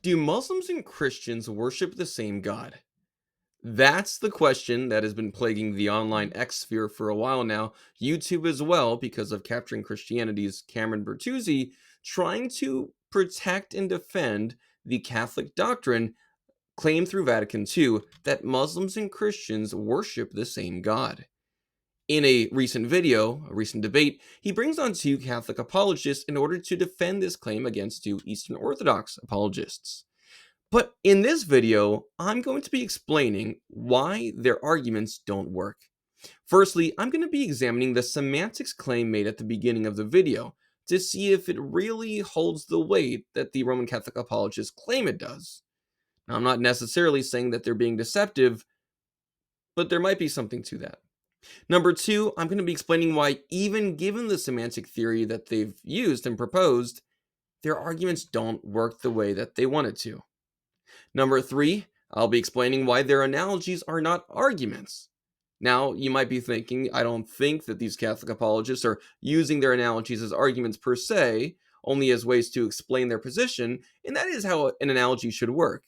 Do Muslims and Christians worship the same God? That's the question that has been plaguing the online X sphere for a while now, YouTube as well, because of Capturing Christianity's Cameron Bertuzzi trying to protect and defend the Catholic doctrine claimed through Vatican II that Muslims and Christians worship the same God. In a recent video, a recent debate, he brings on two Catholic apologists in order to defend this claim against two Eastern Orthodox apologists. But in this video, I'm going to be explaining why their arguments don't work. Firstly, I'm going to be examining the semantics claim made at the beginning of the video to see if it really holds the weight that the Roman Catholic apologists claim it does. Now, I'm not necessarily saying that they're being deceptive, but there might be something to that. Number two, I'm going to be explaining why, even given the semantic theory that they've used and proposed, their arguments don't work the way that they want it to. Number three, I'll be explaining why their analogies are not arguments. Now, you might be thinking, I don't think that these Catholic apologists are using their analogies as arguments per se, only as ways to explain their position, and that is how an analogy should work.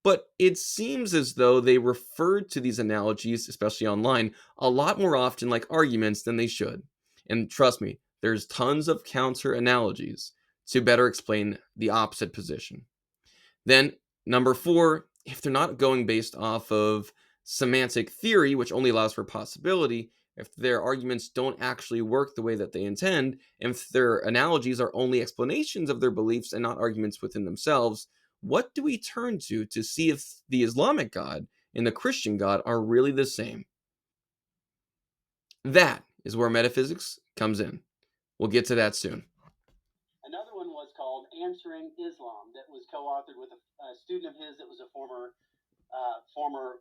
But it seems as though they referred to these analogies, especially online, a lot more often like arguments than they should. And trust me, there's tons of counter analogies to better explain the opposite position. Then, number four, if they're not going based off of semantic theory, which only allows for possibility, if their arguments don't actually work the way that they intend, and if their analogies are only explanations of their beliefs and not arguments within themselves, what do we turn to see if the Islamic God and the Christian God are really the same? That is where metaphysics comes in. We'll get to that soon. Another one was called Answering Islam, that was co-authored with a student of his that was a former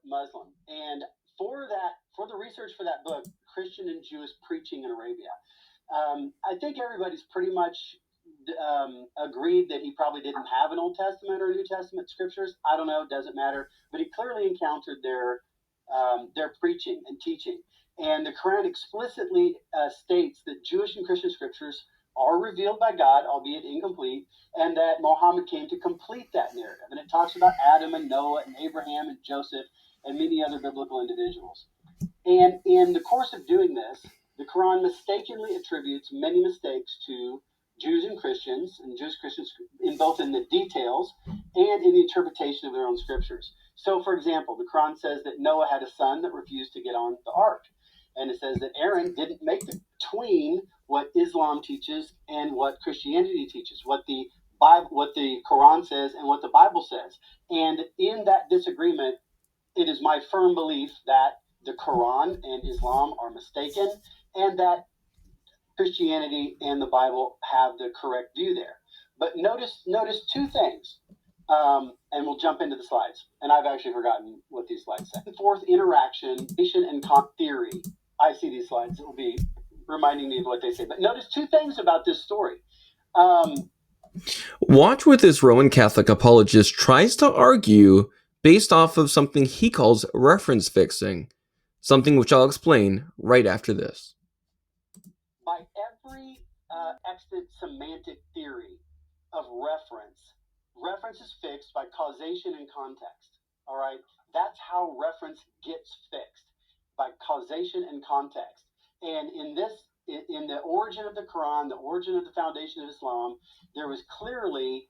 Muslim. And for the research for that book, Christian and Jewish Preaching in Arabia, I think everybody's pretty much agreed that he probably didn't have an Old Testament or New Testament scriptures. I don't know, it doesn't matter. But he clearly encountered their preaching and teaching. And the Qur'an explicitly states that Jewish and Christian scriptures are revealed by God, albeit incomplete, and that Muhammad came to complete that narrative. And it talks about Adam and Noah and Abraham and Joseph and many other biblical individuals. And in the course of doing this, the Quran mistakenly attributes many mistakes to Jews and Christians in both in the details and in the interpretation of their own scriptures. So, for example, the Quran says that Noah had a son that refused to get on the ark. And it says that Aaron didn't make the between what Islam teaches and what Christianity teaches, what the Quran says and what the Bible says. And in that disagreement, it is my firm belief that the Quran and Islam are mistaken and that Christianity and the Bible have the correct view there. But notice two things, and we'll jump into the slides. And I've actually forgotten what these slides say. Fourth, interaction, and theory. I see these slides. It will be reminding me of what they say. But notice two things about this story. Watch what this Roman Catholic apologist tries to argue based off of something he calls reference fixing, something which I'll explain right after this. By every extant semantic theory of reference is fixed by causation and context. All right? That's how reference gets fixed, by causation and context. And in the origin of the Quran, the origin of the foundation of Islam, there was clearly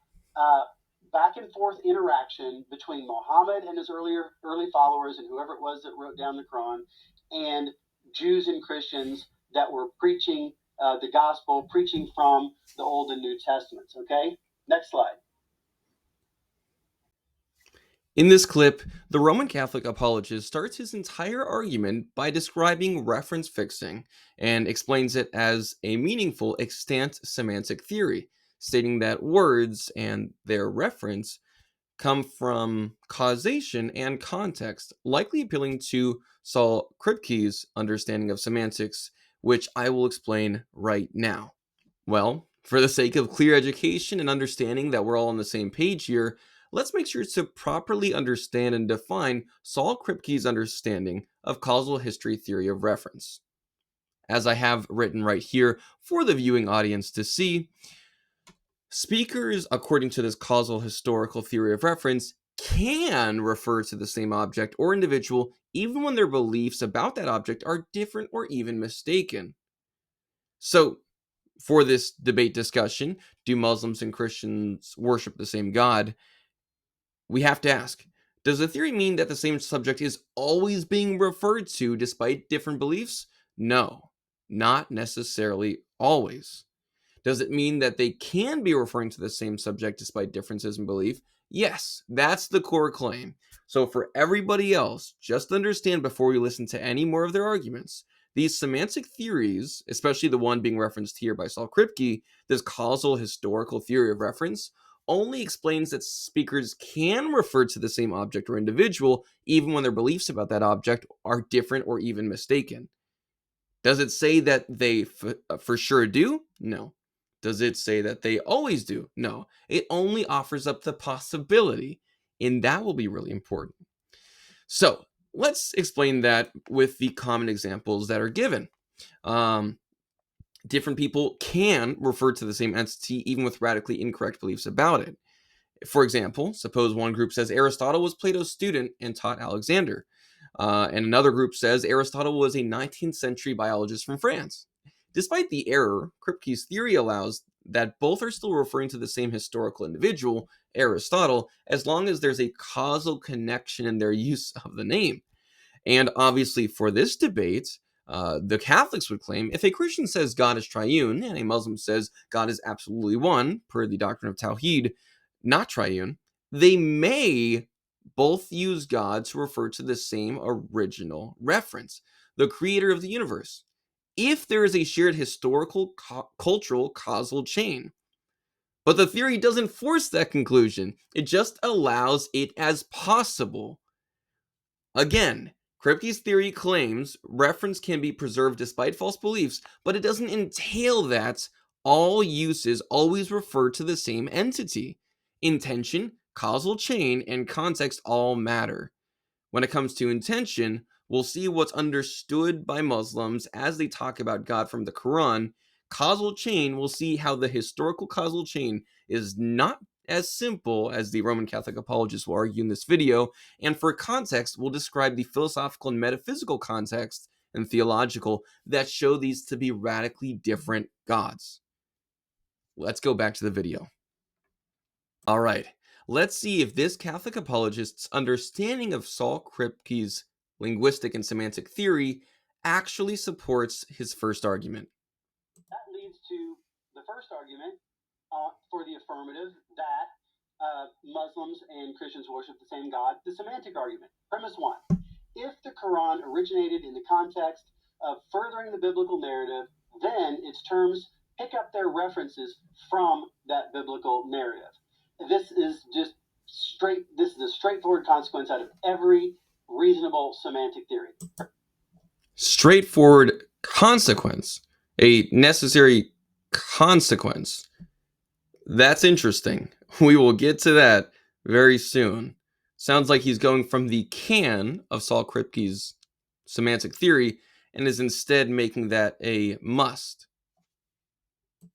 back and forth interaction between Muhammad and his early followers and whoever it was that wrote down the Quran, and Jews and Christians that were preaching the gospel, preaching from the Old and New Testaments. Okay? Next slide. In this clip, the Roman Catholic apologist starts his entire argument by describing reference fixing and explains it as a meaningful extant semantic theory, stating that words and their reference come from causation and context, likely appealing to Saul Kripke's understanding of semantics, which I will explain right now. Well, for the sake of clear education and understanding that we're all on the same page here, let's make sure to properly understand and define Saul Kripke's understanding of causal history theory of reference. As I have written right here for the viewing audience to see, Speakers, according to this causal historical theory of reference, can refer to the same object or individual even when their beliefs about that object are different or even mistaken. So, for this debate discussion, do Muslims and Christians worship the same God? We have to ask, does the theory mean that the same subject is always being referred to despite different beliefs? No, not necessarily always. Does it mean that they can be referring to the same subject despite differences in belief? Yes, that's the core claim. So, for everybody else, just understand before we listen to any more of their arguments, these semantic theories, especially the one being referenced here by Saul Kripke, this causal historical theory of reference, only explains that speakers can refer to the same object or individual even when their beliefs about that object are different or even mistaken. Does it say that they for sure do? No. Does it say that they always do? No. It only offers up the possibility, and that will be really important. So let's explain that with the common examples that are given. Different people can refer to the same entity even with radically incorrect beliefs about it. For example, suppose one group says Aristotle was Plato's student and taught Alexander, and another group says Aristotle was a 19th century biologist from France. Despite the error, Kripke's theory allows that both are still referring to the same historical individual, Aristotle, as long as there's a causal connection in their use of the name. And obviously, for this debate, the Catholics would claim if a Christian says God is triune and a Muslim says God is absolutely one, per the doctrine of Tawhid, not triune, they may both use God to refer to the same original reference, the creator of the universe, if there is a shared historical, cultural, causal chain. But the theory doesn't force that conclusion, it just allows it as possible. Again, Kripke's theory claims reference can be preserved despite false beliefs, but it doesn't entail that all uses always refer to the same entity. Intention, causal chain, and context all matter. When it comes to intention, we'll see what's understood by Muslims as they talk about God from the Qur'an. Causal chain, we'll see how the historical causal chain is not as simple as the Roman Catholic apologists will argue in this video. And for context, we'll describe the philosophical and metaphysical context and theological that show these to be radically different gods. Let's go back to the video. All right, let's see if this Catholic apologist's understanding of Saul Kripke's linguistic and semantic theory actually supports his first argument. That leads to the first argument for the affirmative that Muslims and Christians worship the same God, the semantic argument. Premise one: if the Quran originated in the context of furthering the biblical narrative, then its terms pick up their references from that biblical narrative. This is a straightforward consequence out of every reasonable semantic theory. Straightforward consequence, a necessary consequence. That's interesting. We will get to that very soon. Sounds like he's going from the can of Saul Kripke's semantic theory and is instead making that a must.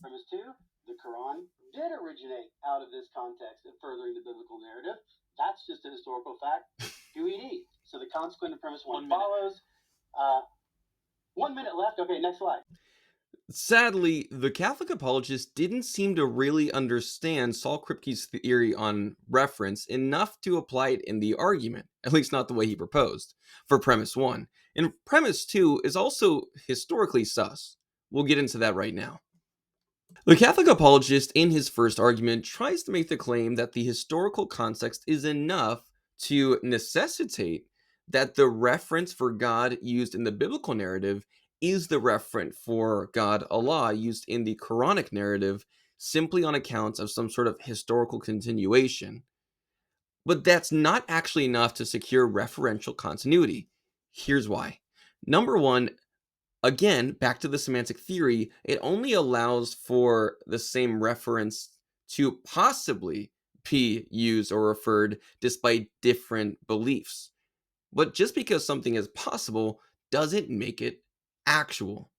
Premise two: the Quran did originate out of this context of furthering the biblical narrative. That's just a historical fact. QED. So the consequent of premise one follows. 1 minute left. Okay, next slide. Sadly, the Catholic apologist didn't seem to really understand Saul Kripke's theory on reference enough to apply it in the argument, at least not the way he proposed, for premise one. And premise two is also historically sus. We'll get into that right now. The Catholic apologist, in his first argument, tries to make the claim that the historical context is enough to necessitate that the reference for God used in the biblical narrative is the referent for God Allah used in the Quranic narrative simply on account of some sort of historical continuation. But that's not actually enough to secure referential continuity. Here's why. Number one, again, back to the semantic theory, it only allows for the same reference to possibly be used or referred despite different beliefs. But just because something is possible doesn't make it actual.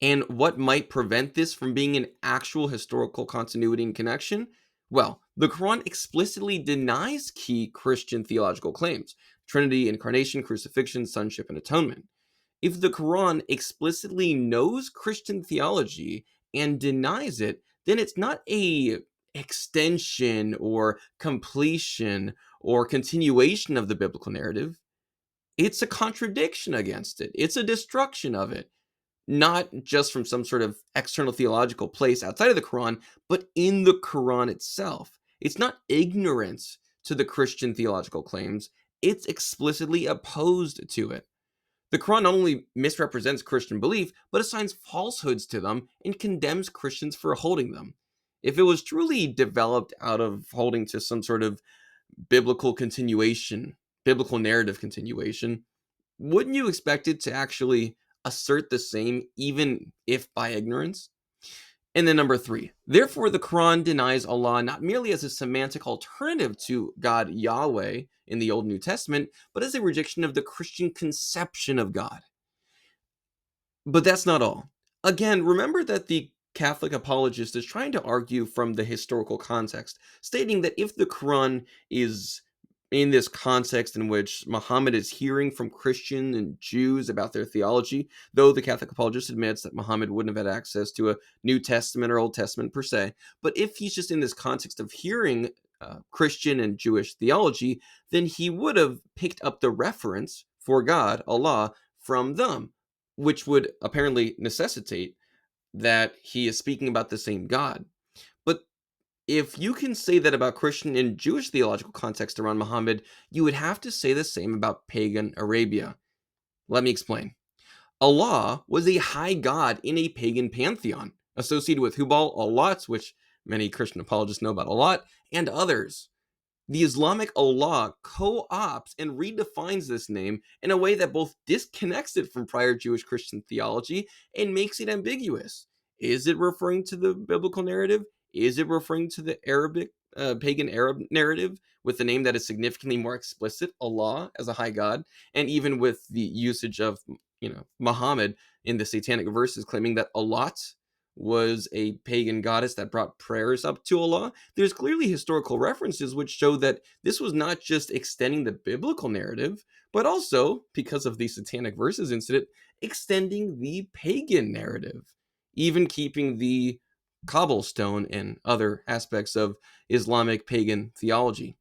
And what might prevent this from being an actual historical continuity and connection? Well, the Quran explicitly denies key Christian theological claims: Trinity, incarnation, crucifixion, sonship, and atonement. If the Quran explicitly knows Christian theology and denies it, then it's not a extension or completion or continuation of the biblical narrative. It's a contradiction against it. It's a destruction of it, not just from some sort of external theological place outside of the Quran, but in the Quran itself. It's not ignorance to the Christian theological claims, it's explicitly opposed to it. The Quran not only misrepresents Christian belief, but assigns falsehoods to them and condemns Christians for holding them. If it was truly developed out of holding to some sort of biblical continuation, biblical narrative continuation, wouldn't you expect it to actually assert the same, even if by ignorance? And then number 3, therefore the Quran denies Allah not merely as a semantic alternative to God Yahweh in the Old and New Testament, but as a rejection of the Christian conception of God. But that's not all. Again, remember that the Catholic apologist is trying to argue from the historical context, stating that if the Quran is in this context in which Muhammad is hearing from Christian and Jews about their theology, though the Catholic apologist admits that Muhammad wouldn't have had access to a New Testament or Old Testament per se, but if he's just in this context of hearing Christian and Jewish theology, then he would have picked up the reference for God, Allah, from them, which would apparently necessitate that he is speaking about the same God. But if you can say that about Christian and Jewish theological context around Muhammad, you would have to say the same about pagan Arabia. Let me explain. Allah was a high god in a pagan pantheon, associated with Hubal, Allat, which many Christian apologists know about a lot, and others. The Islamic Allah co-opts and redefines this name in a way that both disconnects it from prior Jewish Christian theology and makes it ambiguous. Is it referring to the biblical narrative? Is it referring to the Arabic, pagan Arab narrative with a name that is significantly more explicit, Allah as a high god, and even with the usage of, Muhammad in the satanic verses claiming that Allat was a pagan goddess that brought prayers up to Allah? There's clearly historical references which show that this was not just extending the biblical narrative, but also, because of the satanic verses incident, extending the pagan narrative, even keeping the cobblestone and other aspects of Islamic pagan theology.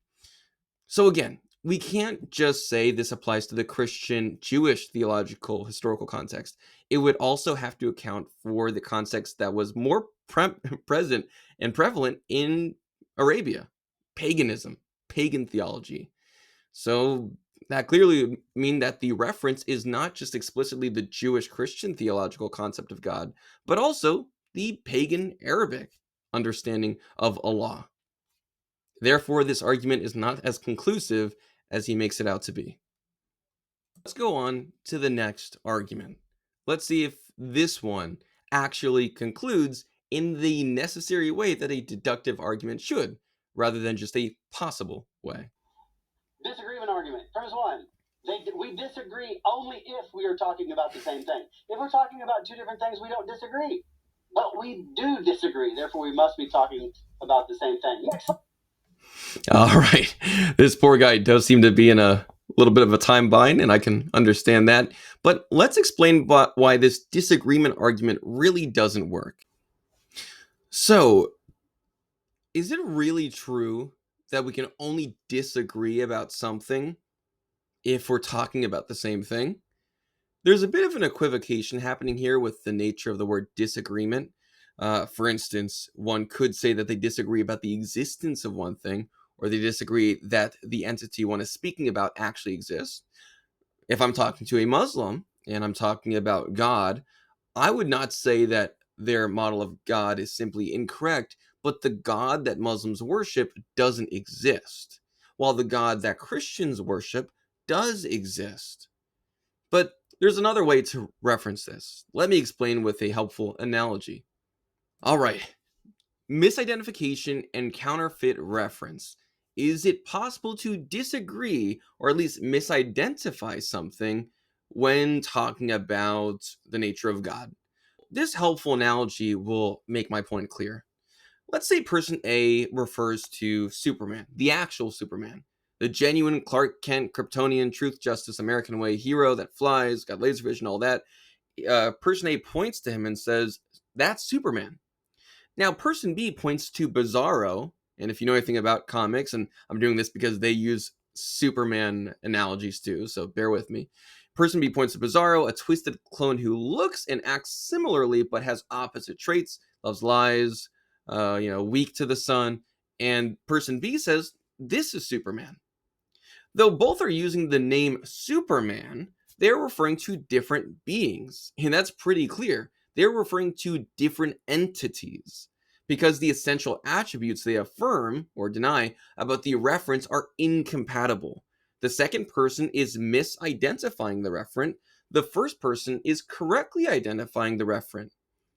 So again, we can't just say this applies to the Christian Jewish theological historical context. It would also have to account for the context that was more present and prevalent in Arabia: paganism, pagan theology. So that clearly would mean that the reference is not just explicitly the Jewish Christian theological concept of God, but also the pagan Arabic understanding of Allah. Therefore, this argument is not as conclusive as he makes it out to be. Let's go on to the next argument. Let's see if this one actually concludes in the necessary way that a deductive argument should, rather than just a possible way. Disagreement argument. Premise 1. We disagree only if we are talking about the same thing. If we're talking about two different things, we don't disagree. But we do disagree. Therefore, we must be talking about the same thing. Next. All right. This poor guy does seem to be in a little bit of a time bind, and I can understand that. But let's explain why this disagreement argument really doesn't work. So, is it really true that we can only disagree about something if we're talking about the same thing? There's a bit of an equivocation happening here with the nature of the word disagreement. For instance, one could say that they disagree about the existence of one thing, or they disagree that the entity one is speaking about actually exists. If I'm talking to a Muslim and I'm talking about God, I would not say that their model of God is simply incorrect, but the God that Muslims worship doesn't exist, while the God that Christians worship does exist. But there's another way to reference this. Let me explain with a helpful analogy. All right, misidentification and counterfeit reference. Is it possible to disagree or at least misidentify something when talking about the nature of God? this helpful analogy will make my point clear. Let's say person A refers to Superman, the actual Superman, the genuine Clark Kent, Kryptonian, truth, justice, American way hero that flies, got laser vision, all that. Person A points to him and says, "That's Superman." Now, person B points to Bizarro, and if you know anything about comics, and I'm doing this because they use Superman analogies too, so bear with me. Person B points to Bizarro, a twisted clone who looks and acts similarly but has opposite traits, loves lies, weak to the sun, and person B says, "This is Superman." Though both are using the name Superman, they're referring to different beings, and that's pretty clear. They're referring to different entities because the essential attributes they affirm or deny about the reference are incompatible. The second person is misidentifying the referent. The first person is correctly identifying the referent.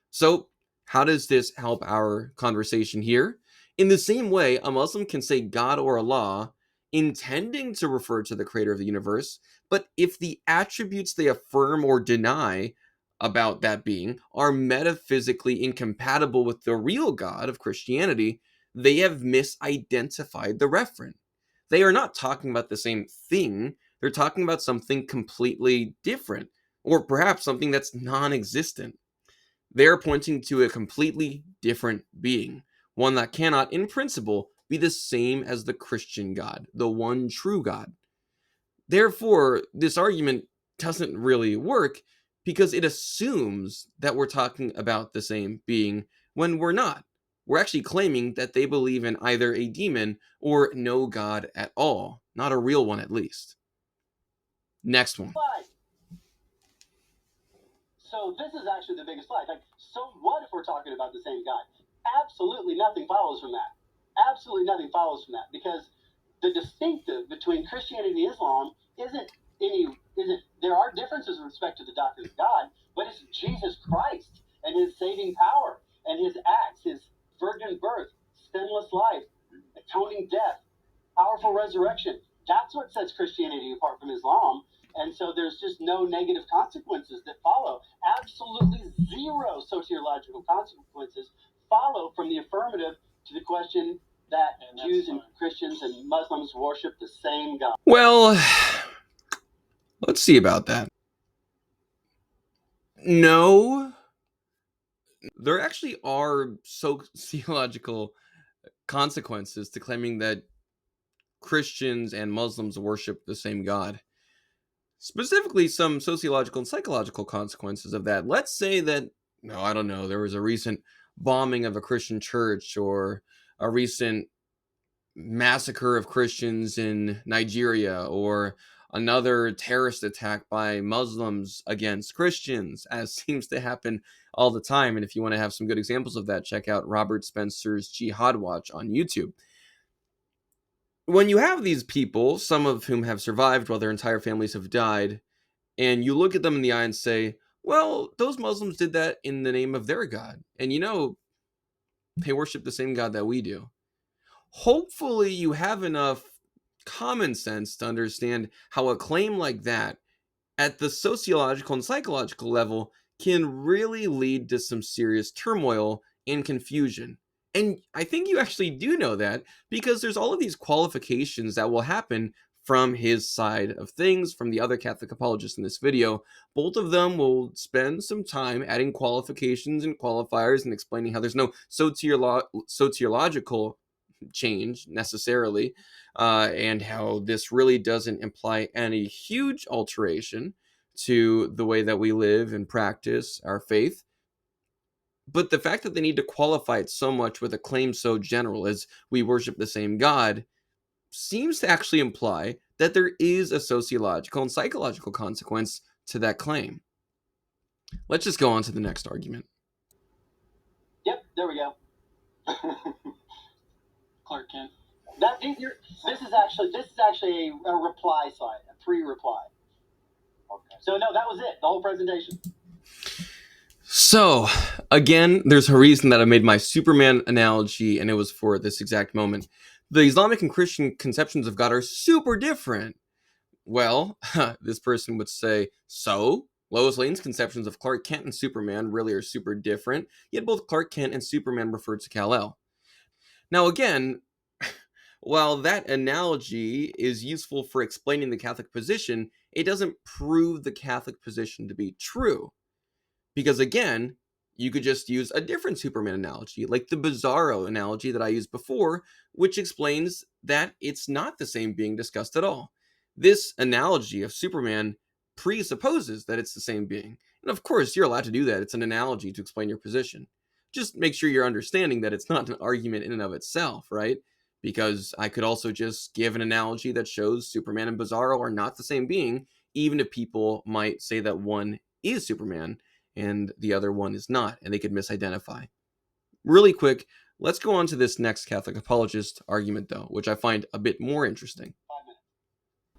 So, how does this help our conversation here? In the same way, a Muslim can say God or Allah, intending to refer to the creator of the universe, but if the attributes they affirm or deny about that being are metaphysically incompatible with the real God of Christianity, they have misidentified the referent. They are not talking about the same thing, they're talking about something completely different, or perhaps something that's non existent. They're pointing to a completely different being, one that cannot, in principle, be the same as the Christian God, the one true God. Therefore, this argument doesn't really work because it assumes that we're talking about the same being when we're not. We're actually claiming that they believe in either a demon or no God at all, not a real one at least. Next one. So this is actually the biggest lie. Like, so what if we're talking about the same God? Absolutely nothing follows from that. Absolutely nothing follows from that, because the distinctive between Christianity and Islam isn't there are differences with respect to the doctrine of God, but it's Jesus Christ and his saving power and his acts, his virgin birth, sinless life, atoning death, powerful resurrection. That's what sets Christianity apart from Islam. And so there's just no negative consequences that follow. Absolutely zero sociological consequences follow from the affirmative to the question that Jews and Christians and Muslims worship the same God. Well, let's see about that. No, there actually are sociological consequences to claiming that Christians and Muslims worship the same God. Specifically, some sociological and psychological consequences of that. Let's say that, no, I don't know, there was a recent bombing of a Christian church or a recent massacre of Christians in Nigeria or another terrorist attack by Muslims against Christians, as seems to happen all the time. And if you want to have some good examples of that, check out Robert Spencer's Jihad Watch on YouTube. When you have these people, some of whom have survived while their entire families have died, and you look at them in the eye and say, well, those Muslims did that in the name of their God. And they worship the same God that we do. Hopefully you have enough common sense to understand how a claim like that at the sociological and psychological level can really lead to some serious turmoil and confusion. And I think you actually do know that because there's all of these qualifications that will happen from his side of things, from the other Catholic apologists in this video. Both of them will spend some time adding qualifications and qualifiers and explaining how there's no sociological change necessarily, and how this really doesn't imply any huge alteration to the way that we live and practice our faith. But the fact that they need to qualify it so much with a claim so general as we worship the same God seems to actually imply that there is a sociological and psychological consequence to that claim. Let's just go on to the next argument. Yep, there we go. Clark Kent. This is actually a reply slide, a pre-reply. Okay. So no, that was it. The whole presentation. So, again, there's a reason that I made my Superman analogy, and it was for this exact moment. The Islamic and Christian conceptions of God are super different. Well, this person would say, so? Lois Lane's conceptions of Clark Kent and Superman really are super different, yet both Clark Kent and Superman refer to Kal-El. Now again, while that analogy is useful for explaining the Catholic position, it doesn't prove the Catholic position to be true. Because again, you could just use a different Superman analogy, like the Bizarro analogy that I used before, which explains that it's not the same being discussed at all. This analogy of Superman presupposes that it's the same being. And of course, you're allowed to do that. It's an analogy to explain your position. Just make sure you're understanding that it's not an argument in and of itself, right? Because I could also just give an analogy that shows Superman and Bizarro are not the same being, even if people might say that one is Superman and the other one is not, and they could misidentify. Really quick, let's go on to this next Catholic apologist argument, though, which I find a bit more interesting.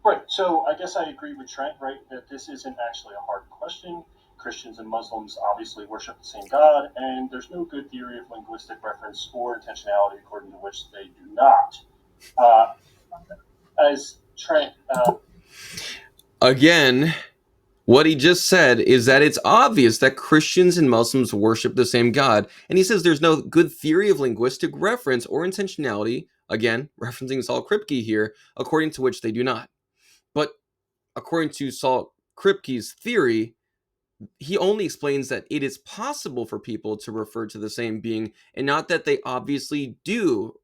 Right, so I guess I agree with Trent, right, that this isn't actually a hard question. Christians and Muslims obviously worship the same God, and there's no good theory of linguistic reference or intentionality according to which they do not. As Trent... Again, what he just said is that it's obvious that Christians and Muslims worship the same God, and he says there's no good theory of linguistic reference or intentionality, again, referencing Saul Kripke here, according to which they do not. But according to Saul Kripke's theory, he only explains that it is possible for people to refer to the same being, and not that they obviously do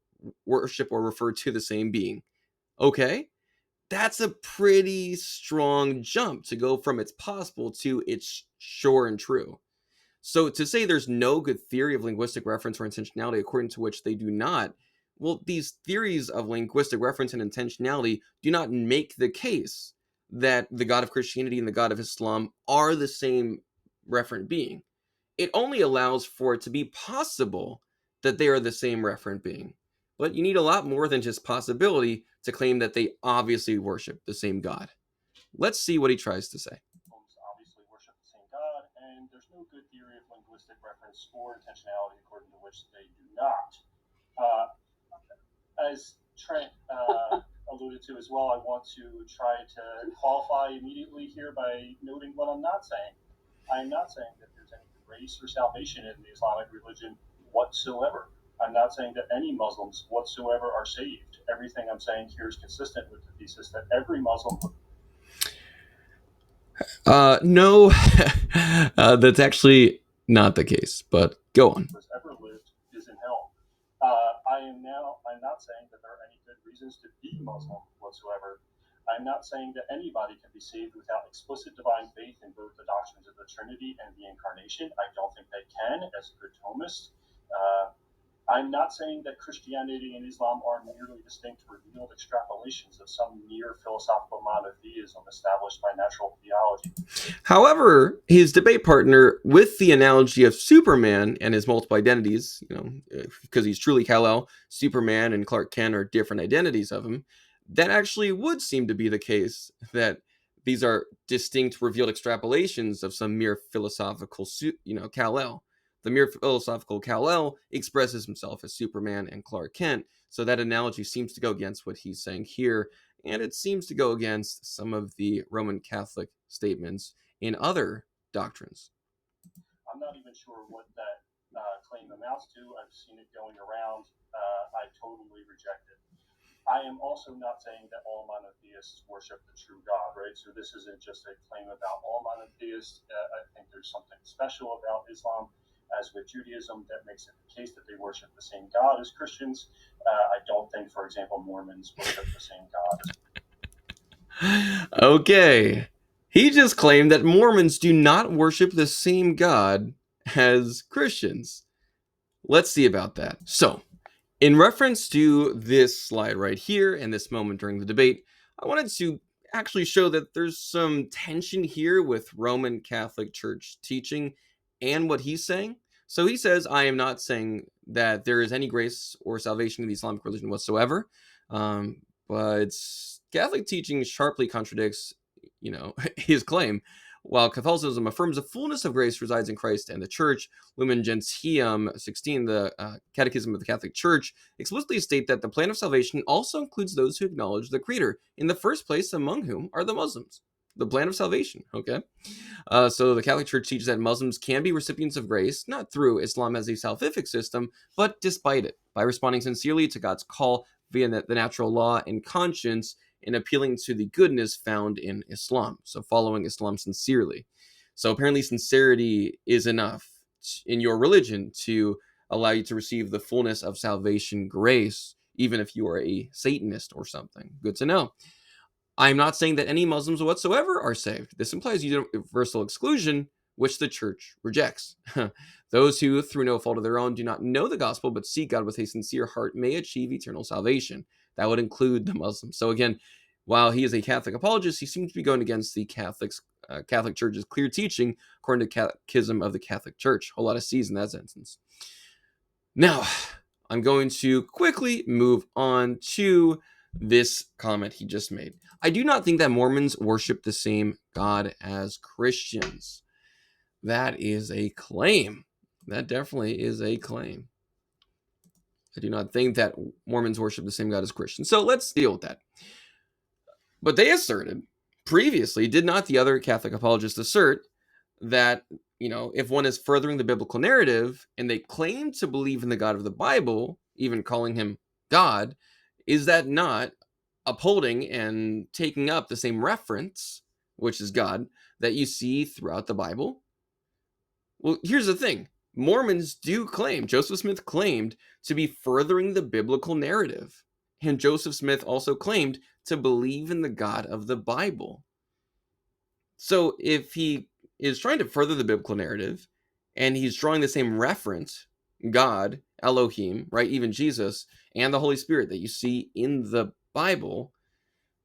worship or refer to the same being. Okay? That's a pretty strong jump to go from it's possible to it's sure and true. So to say there's no good theory of linguistic reference or intentionality according to which they do not, well, these theories of linguistic reference and intentionality do not make the case that the God of Christianity and the God of Islam are the same referent being. It only allows for it to be possible that they are the same referent being. But you need a lot more than just possibility to claim that they obviously worship the same God. Let's see what he tries to say. Obviously worship the same God, and there's no good theory of linguistic reference or intentionality according to which they do not. As Trent alluded to as well, I want to try to qualify immediately here by noting what I'm not saying. I'm not saying that there's any grace or salvation in the Islamic religion whatsoever. I'm not saying that any Muslims whatsoever are saved. Everything I'm saying here is consistent with the thesis that every Muslim... No, that's actually not the case, but go on. ...has ever lived is in hell. I'm not saying that there are any good reasons to be Muslim whatsoever. I'm not saying that anybody can be saved without explicit divine faith in both the doctrines of the Trinity and the Incarnation. I don't think they can, as a good Thomist. I'm not saying that Christianity and Islam are merely distinct revealed extrapolations of some mere philosophical monotheism established by natural theology. However, his debate partner, with the analogy of Superman and his multiple identities, because he's truly Kal-El, Superman and Clark Kent are different identities of him, that actually would seem to be the case, that these are distinct revealed extrapolations of some mere philosophical, Kal-El. The mere philosophical Kal-El expresses himself as Superman and Clark Kent, so that analogy seems to go against what he's saying here, and it seems to go against some of the Roman Catholic statements in other doctrines. I'm not even sure what that claim amounts to. I've seen it going around. I totally reject it. I am also not saying that all monotheists worship the true God, right? So this isn't just a claim about all monotheists. I think there's something special about Islam, as with Judaism, that makes it the case that they worship the same God as Christians. I don't think, for example, Mormons worship the same God. Okay. He just claimed that Mormons do not worship the same God as Christians. Let's see about that. So, in reference to this slide right here and this moment during the debate, I wanted to actually show that there's some tension here with Roman Catholic Church teaching and what he's saying. So he says, I am not saying that there is any grace or salvation in the Islamic religion whatsoever, but Catholic teaching sharply contradicts, his claim. While Catholicism affirms the fullness of grace resides in Christ and the Church, Lumen Gentium 16, the Catechism of the Catholic Church, explicitly state that the plan of salvation also includes those who acknowledge the Creator, in the first place among whom are the Muslims. the plan of salvation. Okay. So the Catholic Church teaches that Muslims can be recipients of grace, not through Islam as a salvific system, but despite it, by responding sincerely to God's call via the natural law and conscience, and appealing to the goodness found in Islam. So following Islam sincerely. So apparently sincerity is enough in your religion to allow you to receive the fullness of salvation grace, even if you are a Satanist or something. Good to know. I'm not saying that any Muslims whatsoever are saved. This implies universal exclusion, which the church rejects. Those who, through no fault of their own, do not know the gospel but seek God with a sincere heart may achieve eternal salvation. That would include the Muslims. So again, while he is a Catholic apologist, he seems to be going against the Catholic Church's clear teaching, according to Catechism of the Catholic Church. A whole lot of C's in that sentence. Now, I'm going to quickly move on to this comment he just made. I do not think that Mormons worship the same God as Christians. That is a claim. That definitely is a claim. I do not think that Mormons worship the same God as Christians. So let's deal with that. But they asserted previously, did not the other Catholic apologists assert that, if one is furthering the biblical narrative and they claim to believe in the God of the Bible, even calling him God, is that not upholding and taking up the same reference, which is God, that you see throughout the Bible? Well, here's the thing. Mormons do claim, Joseph Smith claimed, to be furthering the biblical narrative. And Joseph Smith also claimed to believe in the God of the Bible. So if he is trying to further the biblical narrative, and he's drawing the same reference, God, Elohim, right, even Jesus, and the Holy Spirit that you see in the Bible,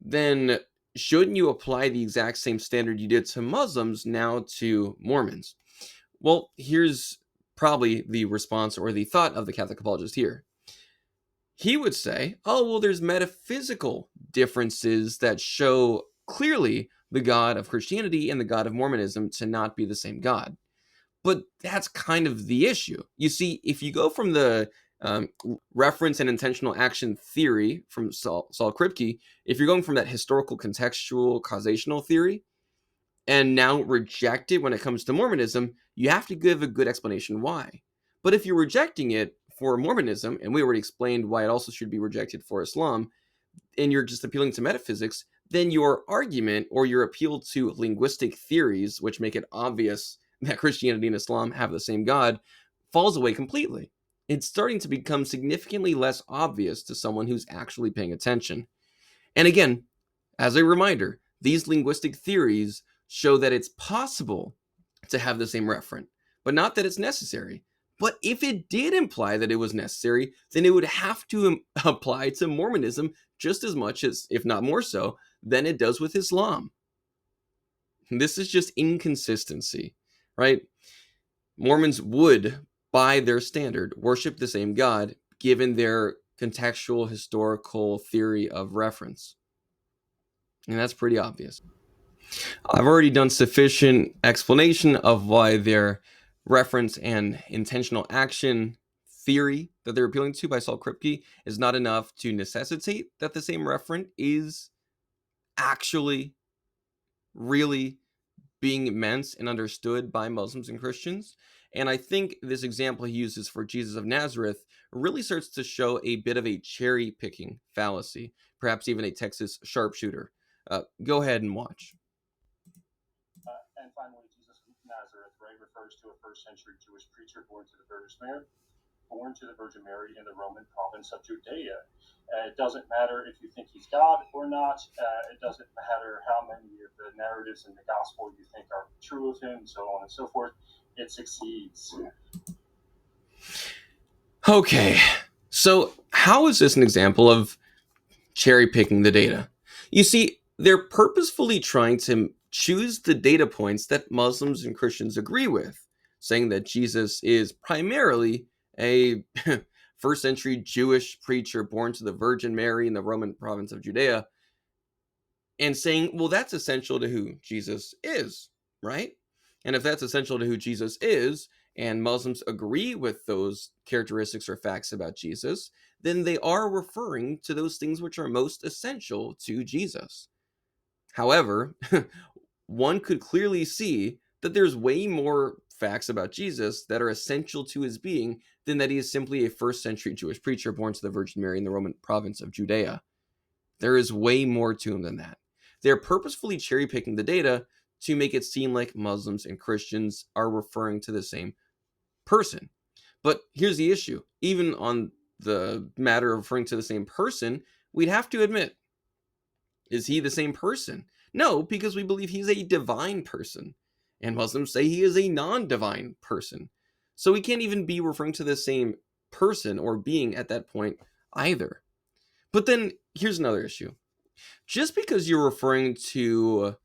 then shouldn't you apply the exact same standard you did to Muslims now to Mormons? Well, here's probably the response or the thought of the Catholic apologist here. He would say, oh, well, there's metaphysical differences that show clearly the God of Christianity and the God of Mormonism to not be the same God. But that's kind of the issue. You see, if you go from the reference and intentional action theory from Saul Kripke, if you're going from that historical contextual causational theory and now reject it when it comes to Mormonism, you have to give a good explanation why. But if you're rejecting it for Mormonism, and we already explained why it also should be rejected for Islam, and you're just appealing to metaphysics, then your argument or your appeal to linguistic theories, which make it obvious that Christianity and Islam have the same God, falls away completely. It's starting to become significantly less obvious to someone who's actually paying attention. And again, as a reminder, these linguistic theories show that it's possible to have the same referent, but not that it's necessary. But if it did imply that it was necessary, then it would have to apply to Mormonism just as much as, if not more so, than it does with Islam. This is just inconsistency, right? Mormons would, by their standard, worship the same God, given their contextual historical theory of reference. And that's pretty obvious. I've already done sufficient explanation of why their reference and intentional action theory that they're appealing to by Saul Kripke is not enough to necessitate that the same referent is actually really being meant and understood by Muslims and Christians. And I think this example he uses for Jesus of Nazareth really starts to show a bit of a cherry-picking fallacy, perhaps even a Texas sharpshooter. Go ahead and watch. And finally, Jesus of Nazareth, right, refers to a first-century Jewish preacher born to the Virgin Mary in the Roman province of Judea. It doesn't matter if you think he's God or not. It doesn't matter how many of the narratives in the gospel you think are true of him, so on and so forth. It succeeds. Okay, so how is this an example of cherry picking the data? You see, they're purposefully trying to choose the data points that Muslims and Christians agree with, saying that Jesus is primarily a first century Jewish preacher born to the Virgin Mary in the Roman province of Judea, and saying, well, that's essential to who Jesus is, right? And if that's essential to who Jesus is, and Muslims agree with those characteristics or facts about Jesus, then they are referring to those things which are most essential to Jesus. However, one could clearly see that there's way more facts about Jesus that are essential to his being than that he is simply a first century Jewish preacher born to the Virgin Mary in the Roman province of Judea. There is way more to him than that. They're purposefully cherry picking the data to make it seem like Muslims and Christians are referring to the same person. But here's the issue. Even on the matter of referring to the same person, we'd have to admit, is he the same person? No, because we believe he's a divine person. And Muslims say he is a non-divine person. So we can't even be referring to the same person or being at that point either. But then here's another issue. Just because you're referring to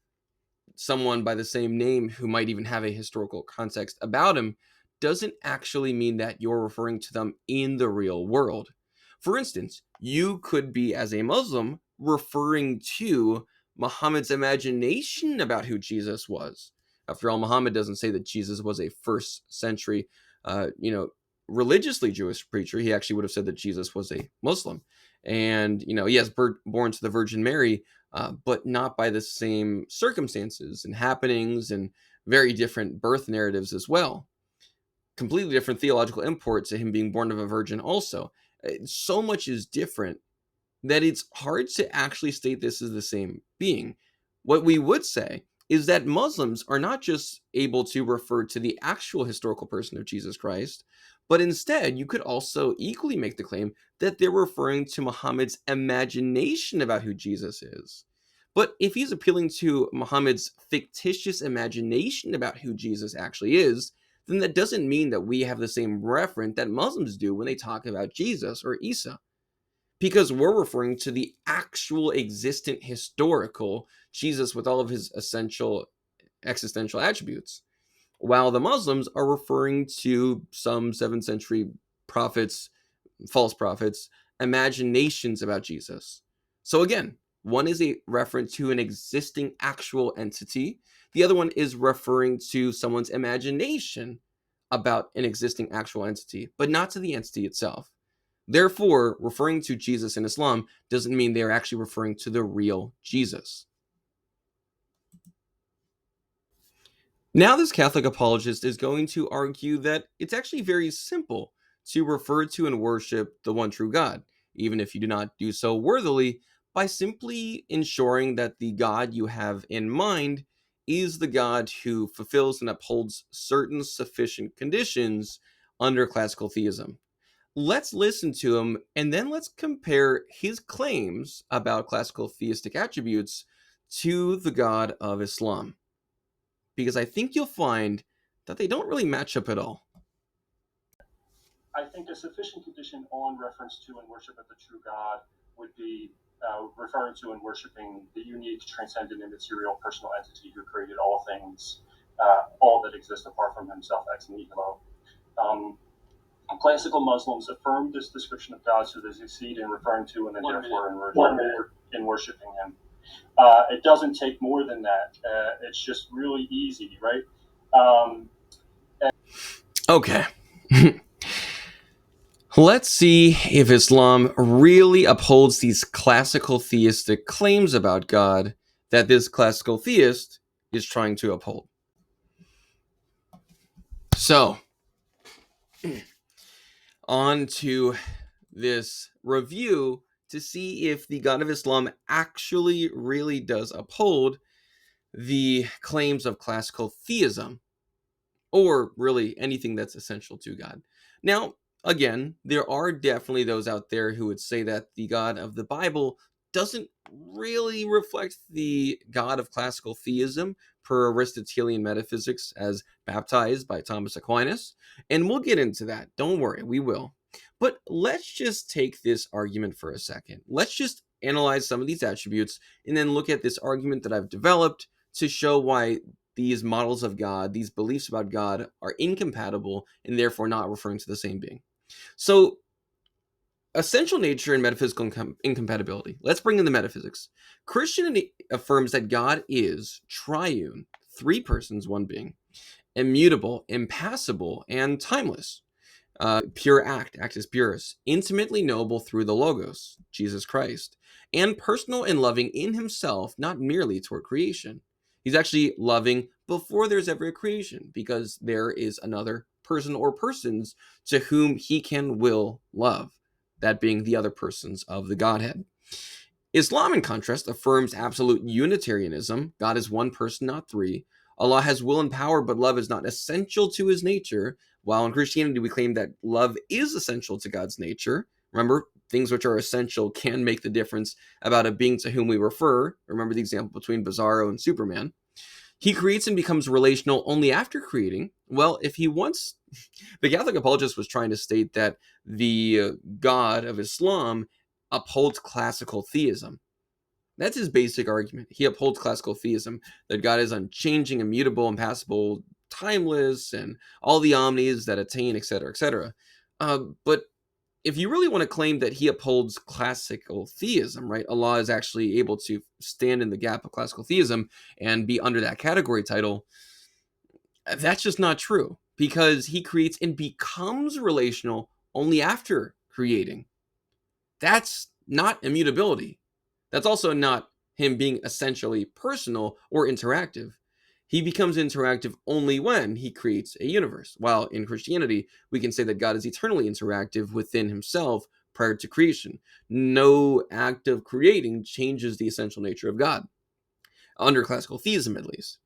someone by the same name who might even have a historical context about him doesn't actually mean that you're referring to them in the real world. For instance, you could be, as a Muslim, referring to Muhammad's imagination about who Jesus was. After all, Muhammad doesn't say that Jesus was a first century, religiously Jewish preacher. He actually would have said that Jesus was a Muslim. And, yes, born to the Virgin Mary, but not by the same circumstances and happenings, and very different birth narratives as well. Completely different theological import to him being born of a virgin also. So much is different that it's hard to actually state this as the same being. What we would say is that Muslims are not just able to refer to the actual historical person of Jesus Christ, but instead you could also equally make the claim that they're referring to Muhammad's imagination about who Jesus is. But if he's appealing to Muhammad's fictitious imagination about who Jesus actually is, then that doesn't mean that we have the same reference that Muslims do when they talk about Jesus or Isa. Because we're referring to the actual existent historical Jesus with all of his essential existential attributes, while the Muslims are referring to some 7th century prophets, false prophets, imaginations about Jesus. So again, one is a reference to an existing actual entity. The other one is referring to someone's imagination about an existing actual entity, but not to the entity itself. Therefore, referring to Jesus in Islam doesn't mean they're actually referring to the real Jesus. Now, this Catholic apologist is going to argue that it's actually very simple to refer to and worship the one true God, even if you do not do so worthily, by simply ensuring that the God you have in mind is the God who fulfills and upholds certain sufficient conditions under classical theism. Let's listen to him, and then let's compare his claims about classical theistic attributes to the God of Islam, because I think you'll find that they don't really match up at all. I think a sufficient condition on reference to and worship of the true God would be referring to and worshiping the unique, transcendent, immaterial, personal entity who created all things, all that exists apart from himself, ex nihilo. Classical Muslims affirm this description of God, so they succeed in referring to and then therefore in worshiping him. It doesn't take more than that. It's just really easy, right? Okay. Let's see if Islam really upholds these classical theistic claims about God that this classical theist is trying to uphold. So, on to this review to see if the God of Islam actually really does uphold the claims of classical theism, or really anything that's essential to God. Now, again, there are definitely those out there who would say that the God of the Bible doesn't really reflect the God of classical theism per Aristotelian metaphysics as baptized by Thomas Aquinas. And we'll get into that. Don't worry, we will. But let's just take this argument for a second. Let's just analyze some of these attributes and then look at this argument that I've developed to show why these models of God, these beliefs about God, are incompatible and therefore not referring to the same being. So, essential nature and metaphysical incompatibility. Let's bring in the metaphysics. Christianity affirms that God is triune, 3 persons, 1 being, immutable, impassible, and timeless. Pure actus purus, intimately knowable through the Logos, Jesus Christ, and personal and loving in himself, not merely toward creation. He's actually loving before there's ever a creation, because there is another person or persons to whom he can will love, that being the other persons of the Godhead. Islam, in contrast, affirms absolute Unitarianism. God is one person, not three. Allah has will and power, but love is not essential to his nature. While in Christianity, we claim that love is essential to God's nature. Remember, things which are essential can make the difference about a being to whom we refer. Remember the example between Bizarro and Superman. He creates and becomes relational only after creating. Well, if he wants, the Catholic apologist was trying to state that the God of Islam upholds classical theism. That's his basic argument. He upholds classical theism, that God is unchanging, immutable, impassible, timeless, and all the omnis that attain, etc., etc. But if you really want to claim that he upholds classical theism, right? Allah is actually able to stand in the gap of classical theism and be under that category title. That's just not true, because he creates and becomes relational only after creating. That's not immutability. That's also not him being essentially personal or interactive. He becomes interactive only when he creates a universe. While in Christianity, we can say that God is eternally interactive within himself prior to creation. No act of creating changes the essential nature of God, under classical theism at least.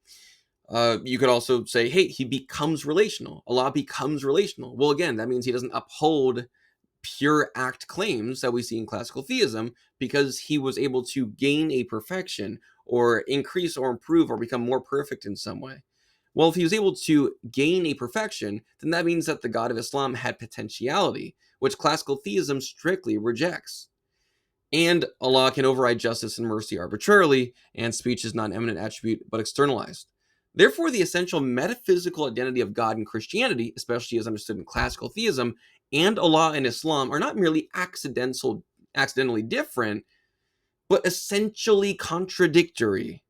You could also say, hey, he becomes relational. Allah becomes relational. Well, again, that means he doesn't uphold pure act claims that we see in classical theism, because he was able to gain a perfection or increase or improve or become more perfect in some way. Well, if he was able to gain a perfection, then that means that the God of Islam had potentiality, which classical theism strictly rejects. And Allah can override justice and mercy arbitrarily, and speech is not an eminent attribute but externalized. Therefore, the essential metaphysical identity of God in Christianity, especially as understood in classical theism, and Allah and Islam are not merely accidentally different, but essentially contradictory.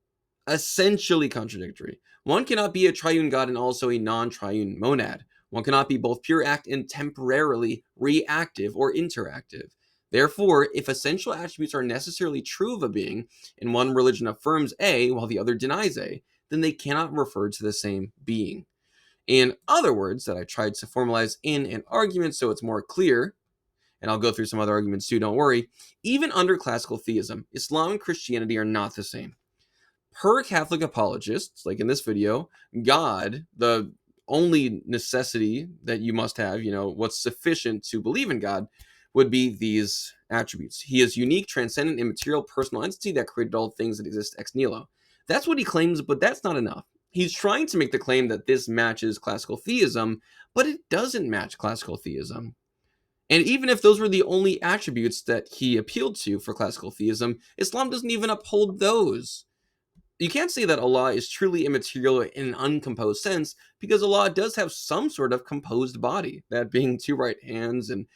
Essentially contradictory. One cannot be a triune God and also a non-triune monad. One cannot be both pure act and temporarily reactive or interactive. Therefore, if essential attributes are necessarily true of a being, and one religion affirms A while the other denies A, then they cannot refer to the same being. In other words, that I tried to formalize in an argument so it's more clear, and I'll go through some other arguments too, don't worry, even under classical theism, Islam and Christianity are not the same. Per Catholic apologists, like in this video, God, the only necessity that you must have, what's sufficient to believe in God, would be these attributes. He is unique, transcendent, immaterial, personal entity that created all things that exist ex nihilo. That's what he claims, but that's not enough. He's trying to make the claim that this matches classical theism, but it doesn't match classical theism. And even if those were the only attributes that he appealed to for classical theism, Islam doesn't even uphold those. You can't say that Allah is truly immaterial in an uncomposed sense, because Allah does have some sort of composed body, that being two right hands and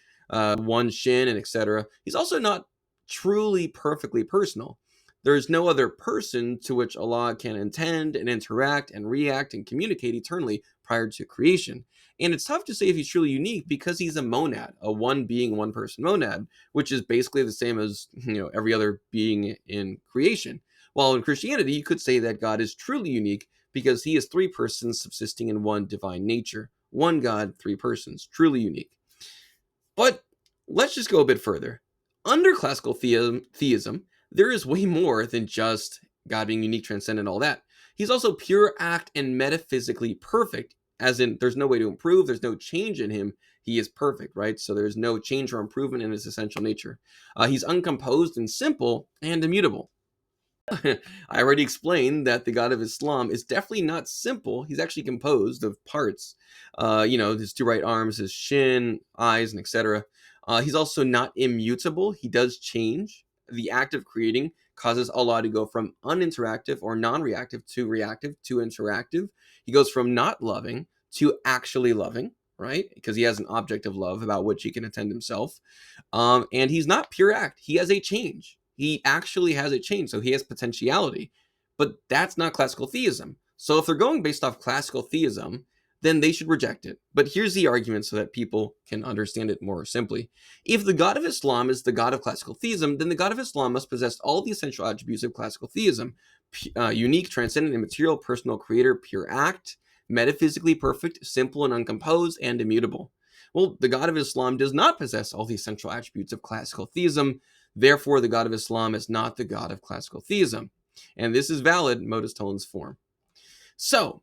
one shin and etc. He's also not truly perfectly personal. There is no other person to which Allah can intend and interact and react and communicate eternally prior to creation. And it's tough to say if he's truly unique, because he's a monad, a one being, one person monad, which is basically the same as every other being in creation. While in Christianity, you could say that God is truly unique because he is three persons subsisting in one divine nature. One God, three persons, truly unique. But let's just go a bit further. Under classical theism, there is way more than just God being unique, transcendent, all that. He's also pure act and metaphysically perfect, as in there's no way to improve, there's no change in him. He is perfect, right? So there's no change or improvement in his essential nature. He's uncomposed and simple and immutable. I already explained that the God of Islam is definitely not simple. He's actually composed of parts. His two right arms, his shin, eyes, and etc. He's also not immutable. He does change. The act of creating causes Allah to go from uninteractive or non-reactive to reactive to interactive. He goes from not loving to actually loving, right? Because he has an object of love about which he can attend himself. And he's not pure act. He has a change. He actually has a change, so he has potentiality. But that's not classical theism. So if they're going based off classical theism, then they should reject it. But here's the argument so that people can understand it more simply. If the God of Islam is the God of classical theism, then the God of Islam must possess all the essential attributes of classical theism: unique, transcendent, immaterial, personal, creator, pure act, metaphysically perfect, simple and uncomposed, and immutable. Well, the God of Islam does not possess all the essential attributes of classical theism. Therefore, the God of Islam is not the God of classical theism. And this is valid modus tollens form. So,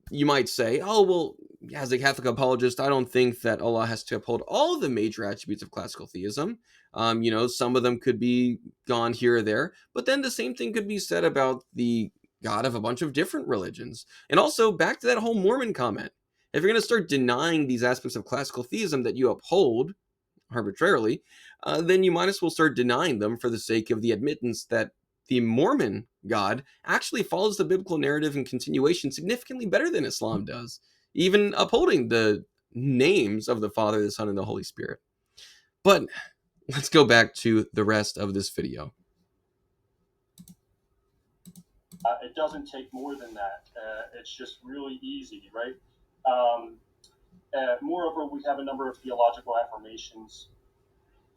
you might say, oh, well, as a Catholic apologist, I don't think that Allah has to uphold all of the major attributes of classical theism. Some of them could be gone here or there, but then the same thing could be said about the God of a bunch of different religions. And also, back to that whole Mormon comment. If you're going to start denying these aspects of classical theism that you uphold arbitrarily, then you might as well start denying them for the sake of the admittance that the Mormon God actually follows the biblical narrative and continuation significantly better than Islam does, even upholding the names of the Father, the Son, and the Holy Spirit. But let's go back to the rest of this video. It doesn't take more than that. It's just really easy, right? Moreover, we have a number of theological affirmations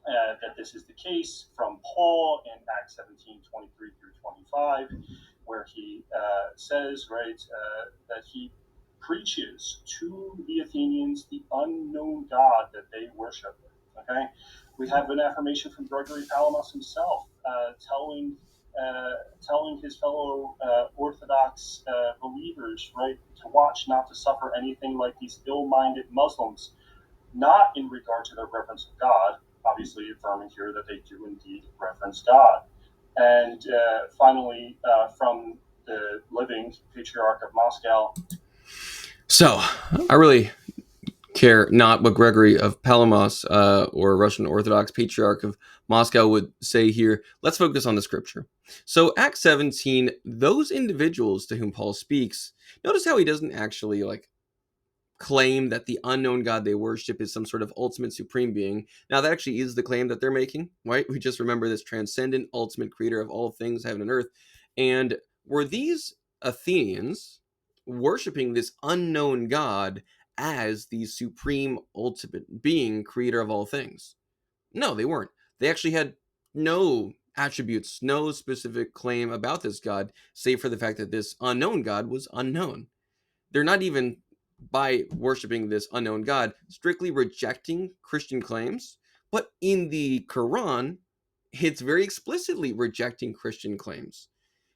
that this is the case from Paul in Acts 17, 23 through 25, where he says, right, that he preaches to the Athenians the unknown God that they worship. Okay, we have an affirmation from Gregory Palamas himself, telling his fellow Orthodox believers, right, to watch not to suffer anything like these ill-minded Muslims, not in regard to their reverence of God, obviously affirming here that they do indeed reverence God. And finally, from the living Patriarch of Moscow. So, I really care not what Gregory of Palamas or Russian Orthodox Patriarch of Moscow would say here. Let's focus on the scripture. So, Acts 17, those individuals to whom Paul speaks, notice how he doesn't actually claim that the unknown God they worship is some sort of ultimate supreme being. Now, that actually is the claim that they're making, right? We just remember this transcendent, ultimate creator of all things, heaven and earth. And were these Athenians worshiping this unknown God as the supreme, ultimate being, creator of all things? No, they weren't. They actually had no attributes, no specific claim about this God, save for the fact that this unknown God was unknown. They're not even, by worshiping this unknown God, strictly rejecting Christian claims, but in the Qur'an, it's very explicitly rejecting Christian claims.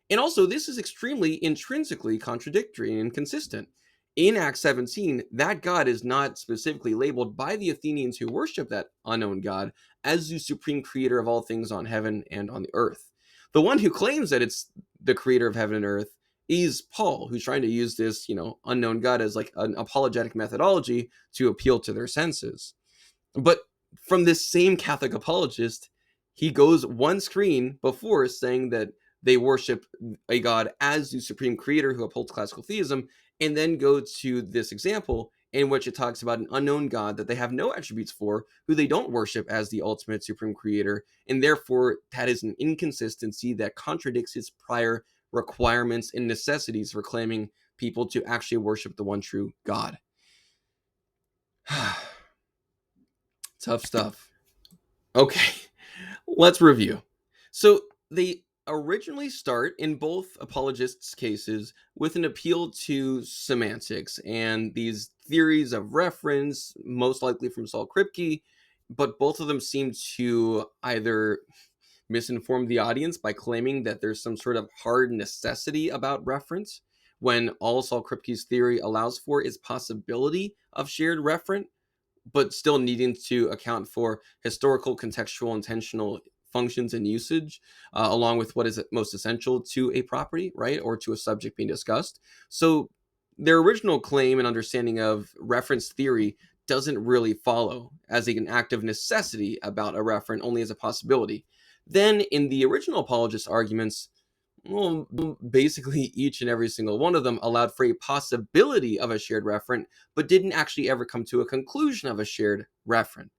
And also, this is extremely intrinsically contradictory and inconsistent. In Acts 17, that God is not specifically labeled by the Athenians who worship that unknown God as the supreme creator of all things on heaven and on the earth. The one who claims that it's the creator of heaven and earth is Paul, who's trying to use this, unknown God as like an apologetic methodology to appeal to their senses. But from this same Catholic apologist, he goes one screen before saying that they worship a God as the supreme creator who upholds classical theism, and then go to this example in which it talks about an unknown God that they have no attributes for, who they don't worship as the ultimate supreme creator, and therefore that is an inconsistency that contradicts his prior requirements and necessities for claiming people to actually worship the one true God. Tough stuff. Okay, let's review. So they originally start in both apologists' cases with an appeal to semantics and these theories of reference, most likely from Saul Kripke, but both of them seem to either misinform the audience by claiming that there's some sort of hard necessity about reference, when all Saul Kripke's theory allows for is possibility of shared referent, but still needing to account for historical, contextual, intentional functions and usage, along with what is most essential to a property, right, or to a subject being discussed. So their original claim and understanding of reference theory doesn't really follow as an act of necessity about a referent, only as a possibility. Then in the original apologist arguments, well, basically each and every single one of them allowed for a possibility of a shared referent, but didn't actually ever come to a conclusion of a shared referent.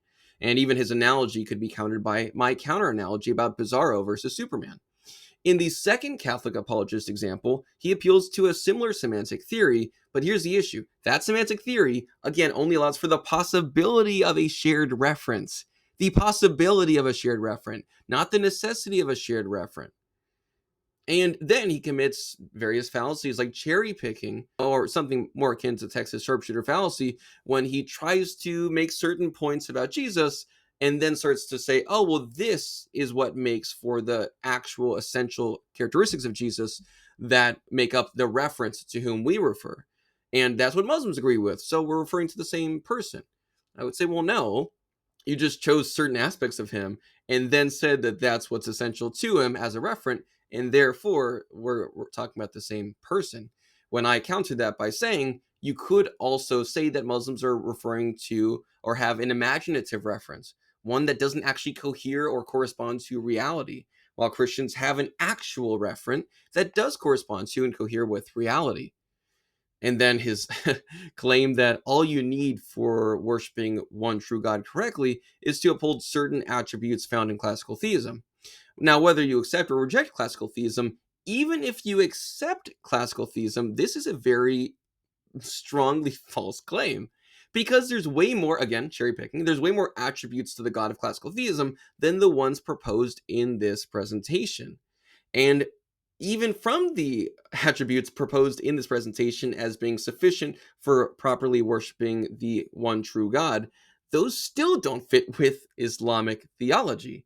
And even his analogy could be countered by my counter analogy about Bizarro versus Superman. In the second Catholic apologist example, he appeals to a similar semantic theory, but here's the issue. That semantic theory, again, only allows for the possibility of a shared reference. The possibility of a shared referent, not the necessity of a shared referent. And then he commits various fallacies like cherry picking, or something more akin to Texas sharpshooter fallacy, when he tries to make certain points about Jesus and then starts to say, oh, well, this is what makes for the actual essential characteristics of Jesus that make up the reference to whom we refer. And that's what Muslims agree with. So we're referring to the same person. I would say, well, no, you just chose certain aspects of him and then said that that's what's essential to him as a referent, and therefore we're talking about the same person. When I countered that by saying you could also say that Muslims are referring to or have an imaginative reference, one that doesn't actually cohere or correspond to reality, while Christians have an actual referent that does correspond to and cohere with reality. And then his claim that all you need for worshiping one true God correctly is to uphold certain attributes found in classical theism. Now, whether you accept or reject classical theism, even if you accept classical theism, this is a very strongly false claim, because there's way more, again, cherry picking, there's way more attributes to the God of classical theism than the ones proposed in this presentation. And even from the attributes proposed in this presentation as being sufficient for properly worshiping the one true God, those still don't fit with Islamic theology,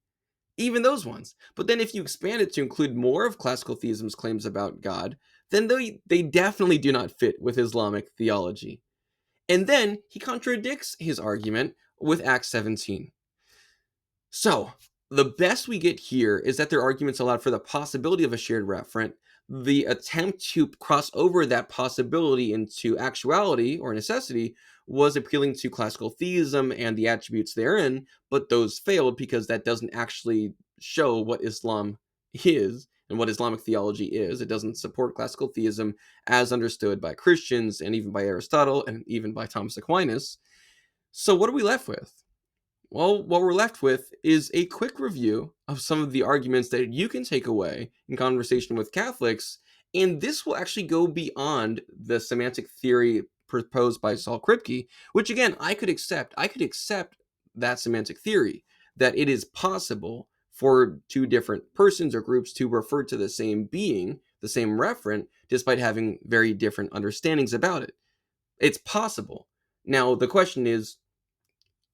even those ones. But then if you expand it to include more of classical theism's claims about God, then they definitely do not fit with Islamic theology. And then he contradicts his argument with Acts 17. So, the best we get here is that their arguments allowed for the possibility of a shared referent. The attempt to cross over that possibility into actuality or necessity was appealing to classical theism and the attributes therein, but those failed because that doesn't actually show what Islam is and what Islamic theology is. It doesn't support classical theism as understood by Christians and even by Aristotle and even by Thomas Aquinas. So, what are we left with? Well, what we're left with is a quick review of some of the arguments that you can take away in conversation with Catholics, and this will actually go beyond the semantic theory proposed by Saul Kripke, which again, I could accept. I could accept that semantic theory, that it is possible for two different persons or groups to refer to the same being, the same referent, despite having very different understandings about it. It's possible. Now, the question is,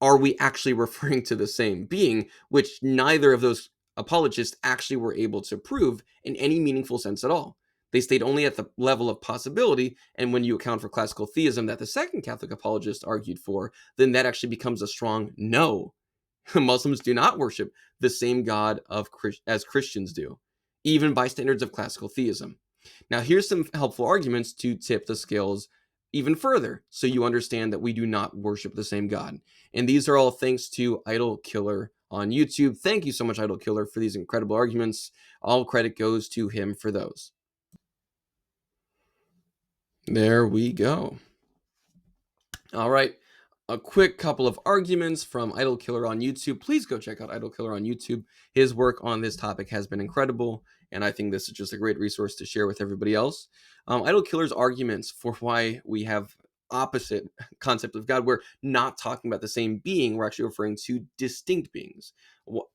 are we actually referring to the same being, which neither of those apologists actually were able to prove in any meaningful sense at all? They stayed only at the level of possibility, and when you account for classical theism that the second Catholic apologist argued for, then that actually becomes a strong no. Muslims do not worship the same God as Christians do, even by standards of classical theism. Now, here's some helpful arguments to tip the scales even further, so you understand that we do not worship the same God. And these are all thanks to Idol Killer on YouTube. Thank you so much, Idol Killer, for these incredible arguments. All credit goes to him for those. There we go. All right. A quick couple of arguments from Idol Killer on YouTube. Please go check out Idol Killer on YouTube. His work on this topic has been incredible, and I think this is just a great resource to share with everybody else. Idol Killer's arguments for why we have opposite concept of God. We're not talking about the same being. We're actually referring to distinct beings.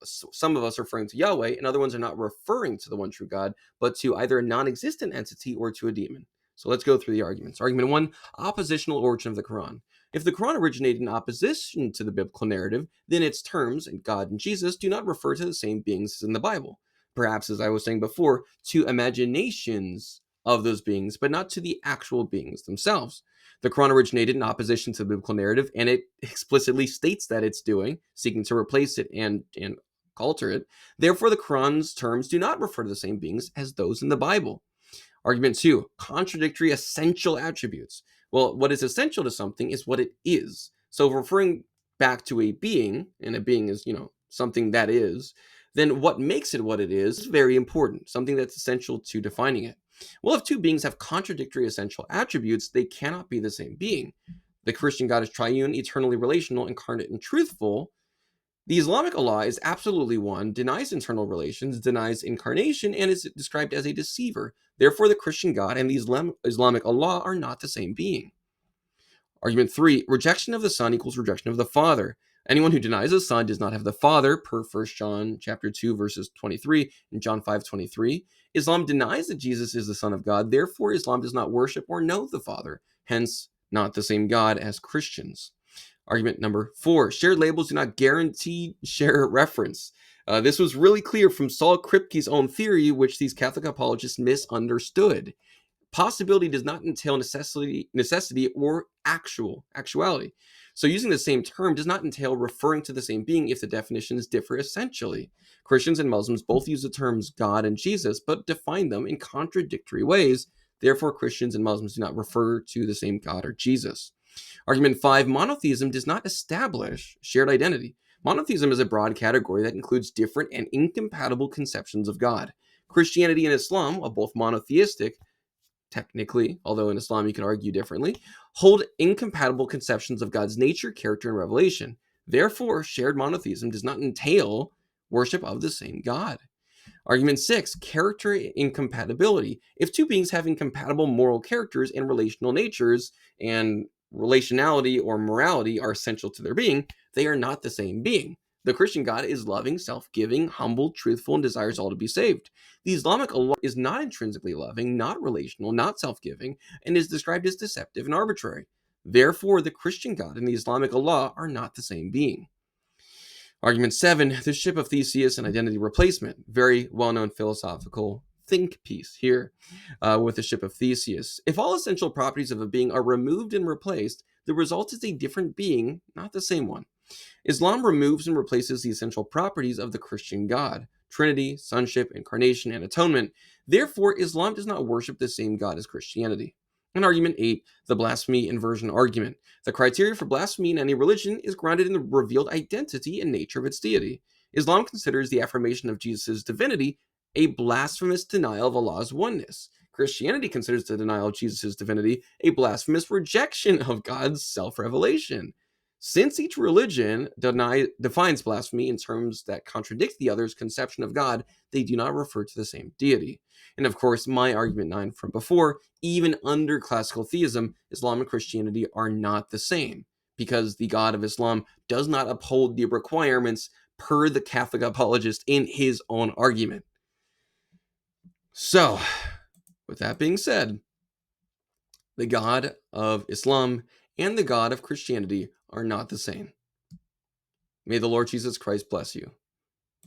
Some of us are referring to Yahweh, and other ones are not referring to the one true God, but to either a non-existent entity or to a demon. So let's go through the arguments. Argument 1, oppositional origin of the Qur'an. If the Quran originated in opposition to the biblical narrative, then its terms, God and Jesus, do not refer to the same beings as in the Bible. Perhaps, as I was saying before, to imaginations of those beings, but not to the actual beings themselves. The Quran originated in opposition to the biblical narrative, and it explicitly states that it's seeking to replace it and alter it. Therefore, the Quran's terms do not refer to the same beings as those in the Bible. Argument 2, contradictory essential attributes. Well, what is essential to something is what it is. So referring back to a being, and a being is, something that is, then what makes it what it is very important, something that's essential to defining it. Well, if two beings have contradictory essential attributes, they cannot be the same being. The Christian God is triune, eternally relational, incarnate, and truthful. The Islamic Allah is absolutely one, denies internal relations, denies incarnation, and is described as a deceiver. Therefore, the Christian God and the Islamic Allah are not the same being. Argument 3, rejection of the Son equals rejection of the Father. Anyone who denies the Son does not have the Father, per 1 John chapter 2, verses 23 and John 5:23. Islam denies that Jesus is the Son of God. Therefore, Islam does not worship or know the Father, hence not the same God as Christians. Argument number 4, shared labels do not guarantee share reference. This was really clear from Saul Kripke's own theory, which these Catholic apologists misunderstood. Possibility does not entail necessity or actuality. So using the same term does not entail referring to the same being if the definitions differ essentially. Christians and Muslims both use the terms God and Jesus, but define them in contradictory ways. Therefore, Christians and Muslims do not refer to the same God or Jesus. Argument 5, monotheism does not establish shared identity. Monotheism is a broad category that includes different and incompatible conceptions of God. Christianity and Islam are both monotheistic, technically, although in Islam you can argue differently, hold incompatible conceptions of God's nature, character, and revelation. Therefore, shared monotheism does not entail worship of the same God. Argument 6, character incompatibility. If two beings have incompatible moral characters and relational natures, and relationality or morality are essential to their being, they are not the same being. The Christian God is loving, self-giving, humble, truthful, and desires all to be saved. The Islamic Allah is not intrinsically loving, not relational, not self-giving, and is described as deceptive and arbitrary. Therefore, the Christian God and the Islamic Allah are not the same being. Argument 7, the ship of Theseus and identity replacement. Very well-known philosophical think piece here with the ship of Theseus. If all essential properties of a being are removed and replaced, the result is a different being, not the same one. Islam removes and replaces the essential properties of the Christian God: Trinity, sonship, incarnation, and atonement. Therefore, Islam does not worship the same God as Christianity. And argument 8, the blasphemy inversion argument. The criteria for blasphemy in any religion is grounded in the revealed identity and nature of its deity. Islam considers the affirmation of Jesus' divinity a blasphemous denial of Allah's oneness. Christianity considers the denial of Jesus' divinity a blasphemous rejection of God's self-revelation. Since each religion defines blasphemy in terms that contradict the other's conception of God, they do not refer to the same deity. And of course, my argument 9 from before, even under classical theism, Islam and Christianity are not the same, because the God of Islam does not uphold the requirements per the Catholic apologist in his own argument. So, with that being said, the God of Islam and the God of Christianity are not the same. May the Lord Jesus Christ bless you.